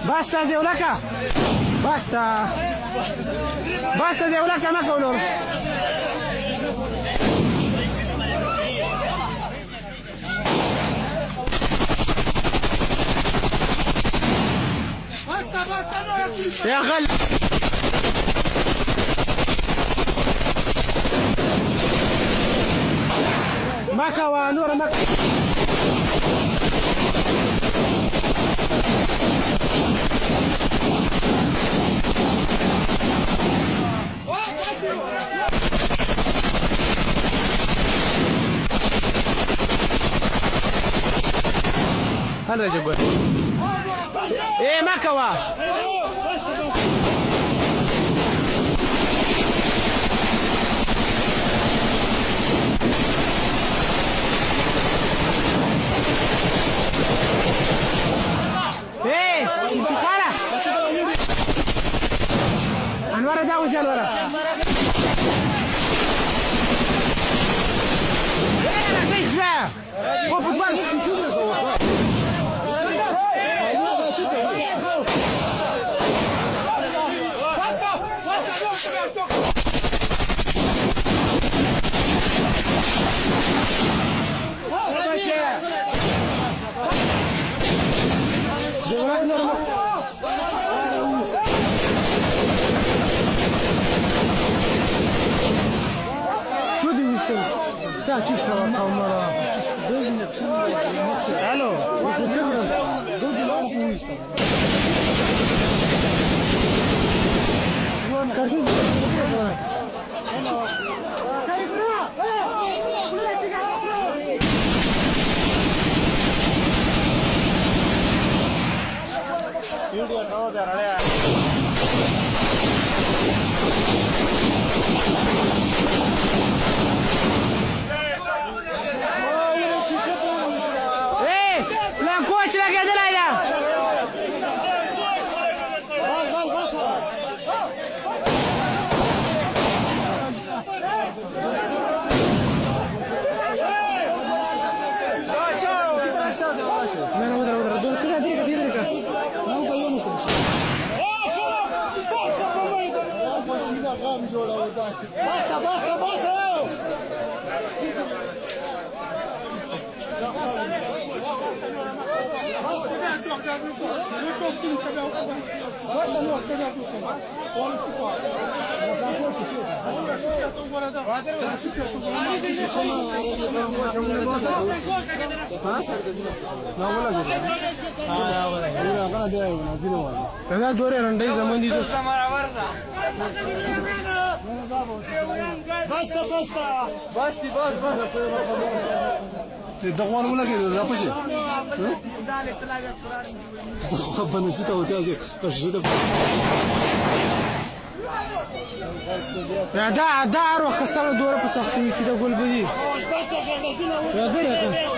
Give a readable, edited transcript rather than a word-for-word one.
Basta Deulaka. Basta. Basta Deulaka ma kaulor. يا غل مكة ونور مكة هلا جبل ايه مكوى ايه خلاص انور ده وش الورا ايه انا فيش بقى هو فوتبول شو دي ويستون؟ تا تشتغل كاميرا. الو. دودي لا ويستون. India no, de Aralea. La coach la que de la ya. Basta, basta, basta! Basta, basta! Basti, basta! الدغوان ولا كده لا بشي خبنا شتا وتاجي قشده يا دا اروح كسر دوره په سختي سي دا ګل بدی يا درته